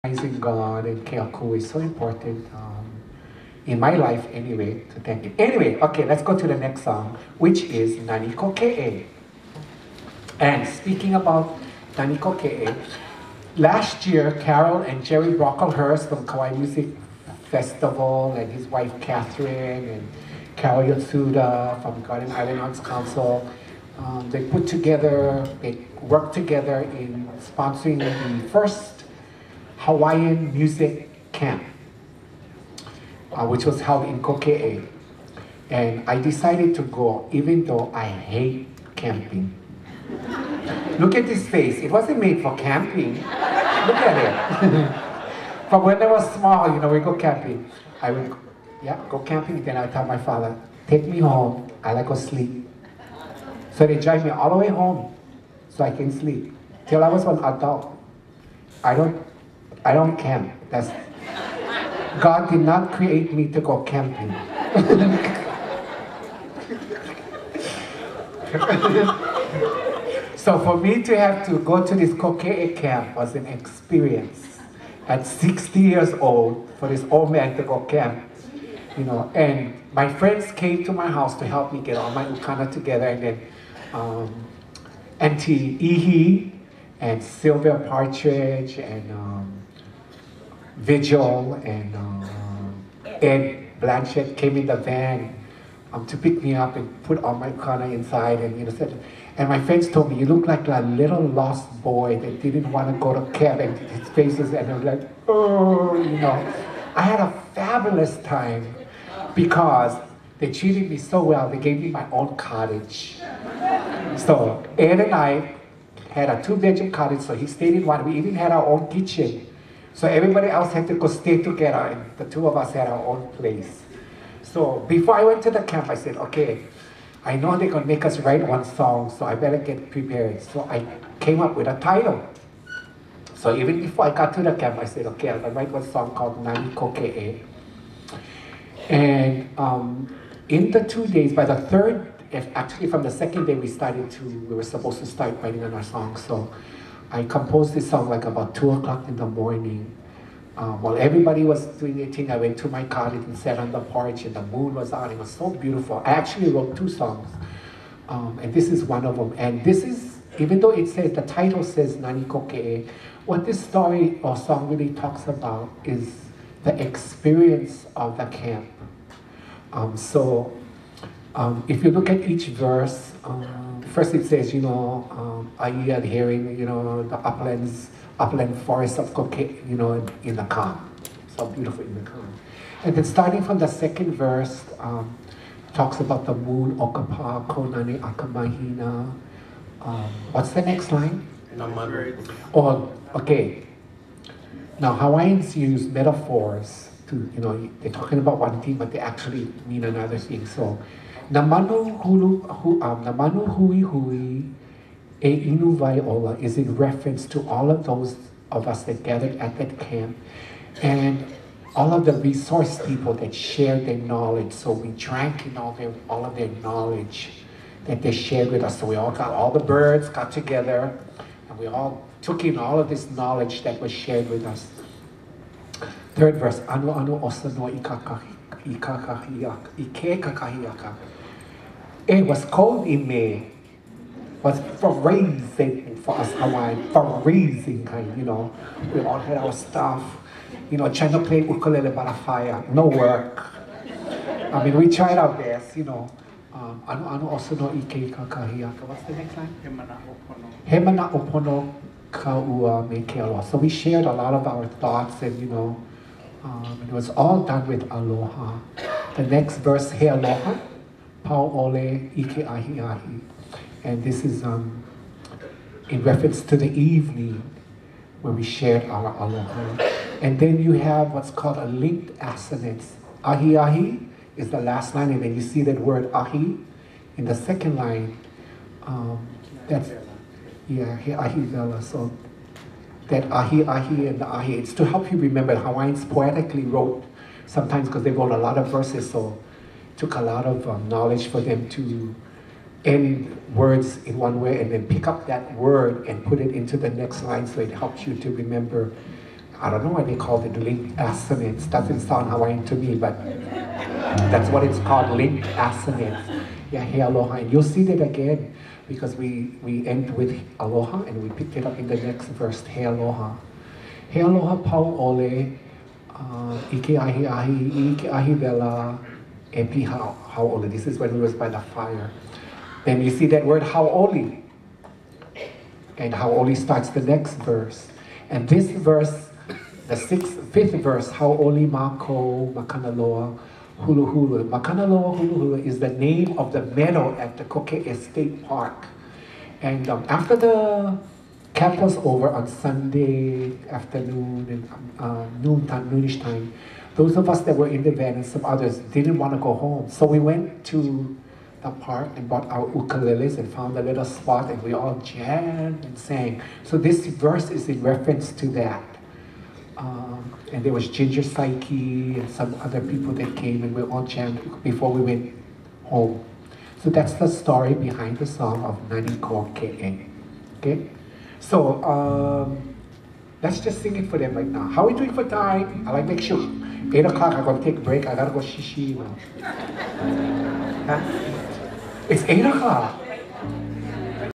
recognizing God and Kakou is so important in my life anyway, to thank Him. Anyway, okay, let's go to the next song, which is Nani Koke'e. And speaking about Nani Koke'e, last year, Carol and Jerry Brocklehurst from Kauai Music Festival and his wife Catherine and Carol Yatsuda from Garden Island Arts Council, they worked together in sponsoring the first Hawaiian music camp, which was held in Koke'e. And I decided to go, even though I hate camping. Look at this face. It wasn't made for camping. Look at it. From when I was small, we go camping. I would, go camping. Then I tell my father, take me home. I like to sleep. So they drive me all the way home so I can sleep. Till I was an adult. I don't camp. God did not create me to go camping. So for me to have to go to this Koke'e camp was an experience. At 60 years old, for this old man to go camp, and my friends came to my house to help me get all my ukana together, and then Auntie Ihi and Sylvia Partridge and Vigil and Ed Blanchett came in the van to pick me up and put all my ukana inside, and my friends told me, you look like a little lost boy that didn't want to go to camp, and his faces, and I'm like, oh, I had a fabulous time because they treated me so well. They gave me my own cottage. So Ed and I had a 2-bedroom cottage, so he stayed in one. We even had our own kitchen. So everybody else had to go stay together, and the two of us had our own place. So before I went to the camp, I said, okay, I know they're going to make us write one song, so I better get prepared. So I came up with a title. So even before I got to the camp, I said, okay, I'm going to write one song called Nani Koke'e. And in the 2 days, by the third, actually from the second day we were supposed to start writing on our song. So I composed this song like about 2 o'clock in the morning. While everybody was doing their thing, I went to my cottage and sat on the porch, and the moon was out. It was so beautiful. I actually wrote 2 songs, and this is one of them. And this is, even though the title says Nani Koke'e, what this story or song really talks about is the experience of the camp. If you look at each verse, first it says, Ai adhering, the upland forest of Koke'e, in the calm. So beautiful in the calm. And then starting from the second verse, talks about the moon, Okapa, Konane, Akamahina. What's the next line? Oh, okay. Now Hawaiians use metaphors to, they're talking about one thing, but they actually mean another thing. So, namanu hui hui, E inu Vaiola is in reference to all of those of us that gathered at that camp and all of the resource people that shared their knowledge. So we drank in all of their knowledge that they shared with us. So all the birds got together and we all took in all of this knowledge that was shared with us. Third verse, anu osano ike kakahiaka. It was cold in May. Was freezing for us Hawaiian, freezing kind, We all had our stuff, trying to play ukulele by the fire, no work. I mean, we tried our best, Anu also no ike kakahiaka. What's the next line? Hemana opono kaua me kealoha. So we shared a lot of our thoughts, and it was all done with aloha. The next verse, he aloha, pau ole ike ahi ahi. And this is in reference to the evening where we shared our aloha. And then you have what's called a linked assonance. Ahi ahi is the last line, and then you see that word ahi in the second line. That's, he ahi vela. So that ahi ahi and the ahi, it's to help you remember. Hawaiians poetically wrote, sometimes because they wrote a lot of verses, so it took a lot of knowledge for them to end words in one way and then pick up that word and put it into the next line, so it helps you to remember I don't know why they called it linked assonance. Doesn't sound Hawaiian to me, but that's what it's called, linked assonance. Yeah, He Aloha. And you'll see that again because we end with Aloha and we picked it up in the next verse, He Aloha. He Aloha Pau Ole, Ike Ahi Ahi, Ike Ahi Vela, Epi Hau'ole. This is when he was by the fire. Then you see that word Hau'oli. And Hau'oli starts the next verse. And this verse, the fifth verse, Hau'oli Mako Makanaloa Hulu Hulu. Makanaloa Hulu Hulu is the name of the meadow at the Koke'e State Park. And after the camp was over on Sunday afternoon and noonish time, those of us that were in the van and some others didn't want to go home. So we went to the park and bought our ukuleles and found a little spot and we all jammed and sang. So this verse is in reference to that. And there was Ginger Psyche and some other people that came and we all jammed before we went home. So that's the story behind the song of Nani Koke'e. Okay? So let's just sing it for them right now. How are we doing for time? I like make sure 8 o'clock I'm gonna take a break. I gotta go shishi now. Huh? It's 8 o'clock.